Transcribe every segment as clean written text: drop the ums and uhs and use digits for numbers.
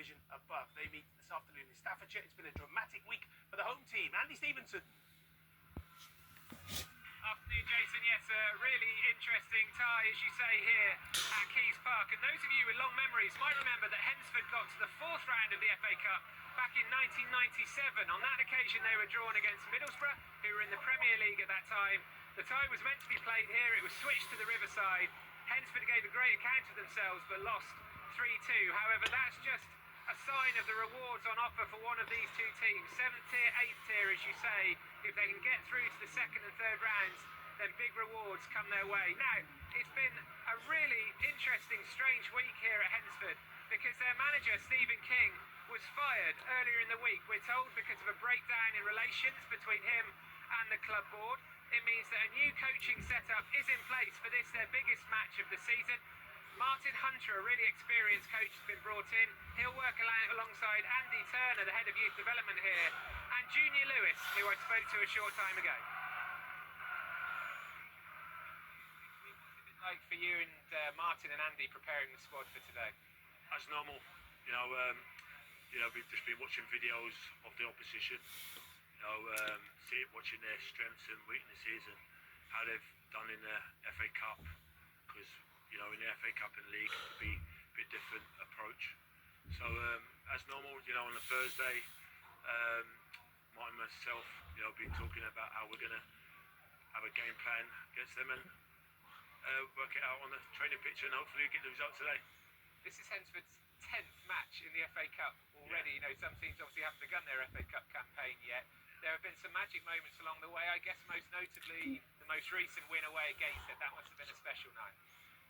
division above. They meet this afternoon in Staffordshire. It's been a dramatic week for the home team. Andy Stevenson. Afternoon, Jason. Yes, a really interesting tie, as you say, here at Keys Park. And those of you with long memories might remember that Hednesford got to the fourth round of the FA Cup back in 1997. On that occasion, they were drawn against Middlesbrough, who were in the Premier League at that time. The tie was meant to be played here. It was switched to the Riverside. Hednesford gave a great account of themselves, but lost 3-2. However, that's just a sign of the rewards on offer for one of these two teams. 7th tier, 8th tier, as you say. If they can get through to the second and third rounds, then big rewards come their way. Now, it's been a really interesting, strange week here at Hednesford because their manager, Stephen King, was fired earlier in the week. We're told because of a breakdown in relations between him and the club board. It means that a new coaching setup is in place for this, their biggest match of the season. Martin Hunter, a really experienced coach, has been brought in. He'll work alongside Andy Turner, the head of youth development here, and Junior Lewis, who I spoke to a short time ago. What's it been like for you and Martin and Andy preparing the squad for today? As normal, we've just been watching videos of the opposition, watching their strengths and weaknesses and how they've done in the FA Cup, because in the FA Cup and League it could be a bit different approach. So as normal, on a Thursday, Martin and myself, been talking about how we're going to have a game plan against them and work it out on the training pitch and hopefully get the result today. This is Hednesford's 10th match in the FA Cup already. Yeah. Some teams obviously haven't begun their FA Cup campaign yet. There have been some magic moments along the way. I guess most notably the most recent win away at Gateshead. That must have been a special night.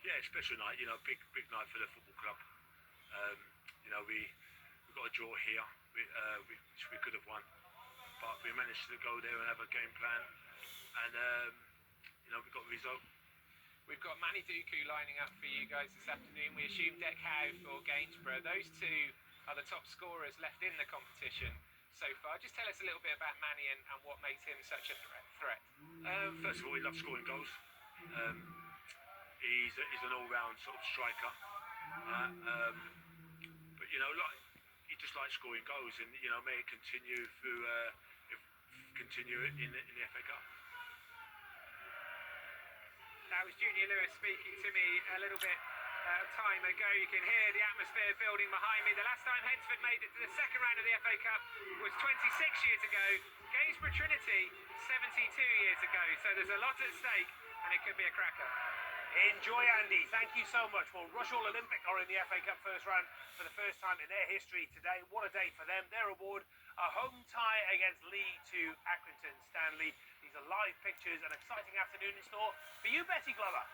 Yeah, special night. Big night for the football club. We got a draw here, which we could have won, but we managed to go there and have a game plan, and we got the result. We've got Manny Duku lining up for you guys this afternoon. We assume Dec Howe for Gainsborough. Those two are the top scorers left in the competition so far. Just tell us a little bit about Manny and what makes him such a threat. First of all, he loves scoring goals. He's an all-round sort of striker. But he just likes scoring goals, and may it continue through in the FA Cup. That was Junior Lewis speaking to me a little bit of time ago. You can hear the atmosphere building behind me. The last time Hednesford made it to the second round of the FA Cup was 26 years ago. Gainsborough Trinity, 72 years ago. So there's a lot at stake, and it could be a cracker. Enjoy, Andy. Thank you so much. Well, Rushall Olympic are in the FA Cup first round for the first time in their history today. What a day for them. Their reward, a home tie against League 2 Accrington Stanley. These are live pictures, an exciting afternoon in store for you, Betty Glover.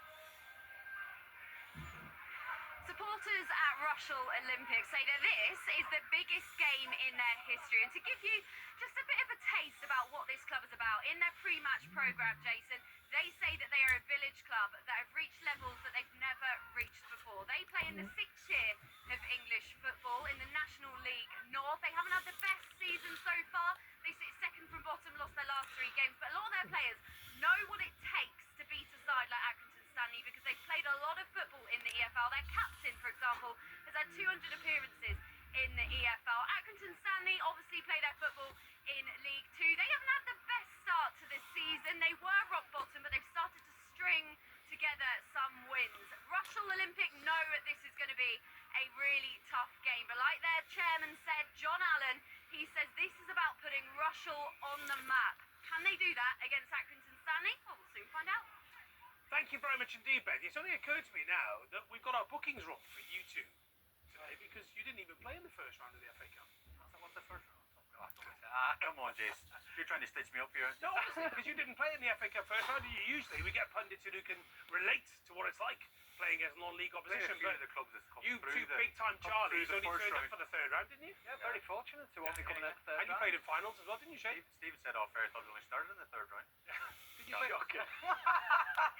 Supporters at Rushall Olympic say that this is the biggest game in their history. And to give you just a bit of a taste about what this club is about, in their pre-match programme, Jason, they say that they are a village club that have reached levels that they've never reached before. They play in the 6th tier of English football in the National League North. They haven't had the best season so far. They sit second from bottom, lost their last 3 games. But a lot of their players know what it takes to beat a side like Accrington Stanley because they've played a lot of football in the EFL. Their captain, for example, has had 200 appearances in the EFL. Accrington Stanley obviously play their football in League 2. They haven't had the best start to the season. They were rock bottom, but they've started to string together some wins. Rushall Olympic know that this is going to be a really tough game, but like their chairman said, John Allen, he says this is about putting Rushall on the map. Can they do that against Accrington Stanley? Well, we'll soon find out. Thank you very much indeed, Betty. It's only occurred to me now that we've got our bookings wrong for you two today because you didn't even play in the first round of the FA Cup. What's the first round? Come on, Jace. You're trying to stitch me up here. No, honestly, because you didn't play in the FA Cup first round. Usually we get pundits who can relate to what it's like playing against non-league opposition. But the clubs that's come you through two big-time Charlies only turned up round. for the third round, didn't you? Yeah, very fortunate to only coming out the third round. And you round. played in finals as well, didn't you, Shane? Stephen said off air, I thought it only started in the third round. Did you play? You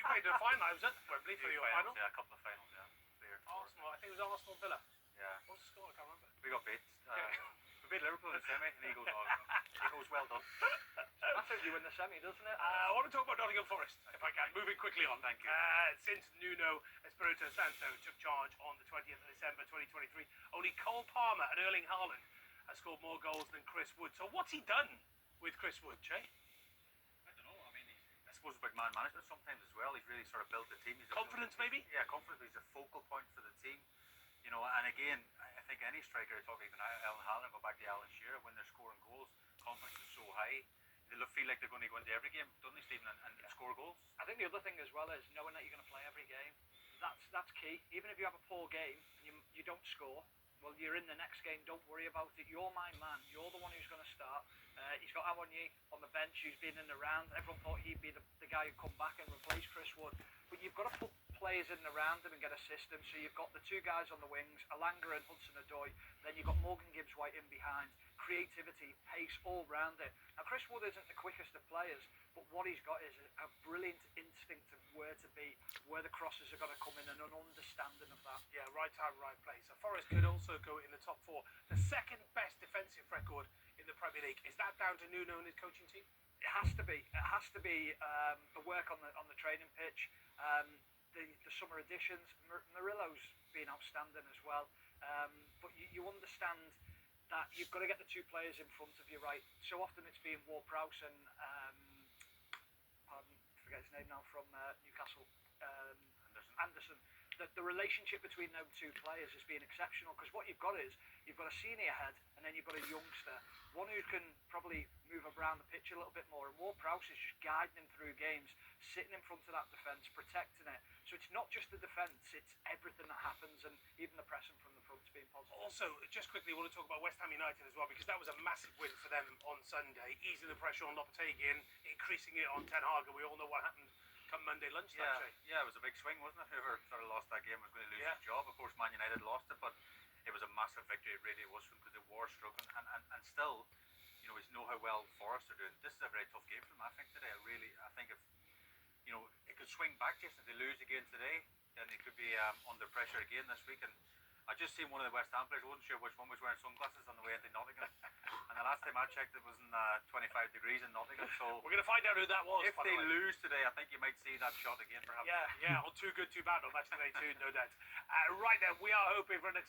played in a final, I was at Wembley for your final. Yeah, a couple of finals, yeah. Arsenal, I think it was Arsenal and Villa. Yeah. What was the score? I can't remember. We got beat. We beat Liverpool in the semi, and he goes well done. matter if you win the semi, doesn't it? I want to talk about Nottingham Forest, if I can. Moving quickly on. Thank you. Since Nuno Espirito Santo took charge on the 20th of December 2023, only Cole Palmer and Erling Haaland have scored more goals than Chris Wood. So what's he done with Chris Wood, Jay? I don't know. I mean, I suppose about man management sometimes as well. He's really sort of built the team. Confidence, maybe? Yeah, confidence. He's a focal point for the team. You know, and again, I think any striker, I talk even Alan Haaland, go back to Alan Shearer, when they're scoring goals, confidence is so high. They feel like they're going to go into every game, don't they, Stephen, and score goals? I think the other thing as well is knowing that you're going to play every game. That's key. Even if you have a poor game and you don't score, well, you're in the next game. Don't worry about it. You're my man. You're the one who's going to start. He's got Awoniyi on the bench who's been in the round. Everyone thought he'd be the guy who'd come back and replace Chris Wood. But you've got to put players in and around him and get a system. So you've got the two guys on the wings, Alanga and Hudson-Odoi. Then you've got Morgan Gibbs-White in behind. Creativity, pace, all round it. Now, Chris Wood isn't the quickest of players, but what he's got is a brilliant instinct of where to be, where the crosses are going to come in, and an understanding of that. Yeah, right time, right place. So Forest could also go in the top four. The second best defensive record in the Premier League. Is that down to Nuno and his coaching team? It has to be. It has to be the work on the training pitch, the summer additions. Murillo's been outstanding as well. But you understand that you've got to get the two players in front of you right. So often it's been Ward-Prowse and forget his name now, from Newcastle, Anderson. The relationship between those two players has been exceptional, because what you've got is you've got a senior head and then you've got a youngster, one who can probably move around the pitch a little bit more, and Ward-Prowse is just guiding him through games, sitting in front of that defence, protecting it. So it's not just the defence, it's everything that happens, and even the pressing from the front's been positive. Also, just quickly, I want to talk about West Ham United as well, because that was a massive win for them on Sunday, easing the pressure on Lopetegui, increasing it on Ten Hag, and we all know what happened come Monday lunchtime. Yeah, it was a big swing, wasn't it? Whoever sort of lost that game was going to lose Yeah. his job. Of course, Man United lost it, but it was a massive victory. It really was, because they were struggling, and still, you know, we know how well Forest are doing. This is a very tough game for them, I think, today. I think if, you know, it could swing back, Jason. If they lose again today, then they could be under pressure again this week. And I just seen one of the West Ham players, I wasn't sure which one, was wearing sunglasses on the way into Nottingham. And the last time I checked, it was in 25 degrees in Nottingham. So We're going to find out who that was. if by the they way. lose today, I think you might see that shot again, perhaps. Yeah, on Too Good, Too Bad on Match Today too, no doubt. Right now, we are hoping for an exciting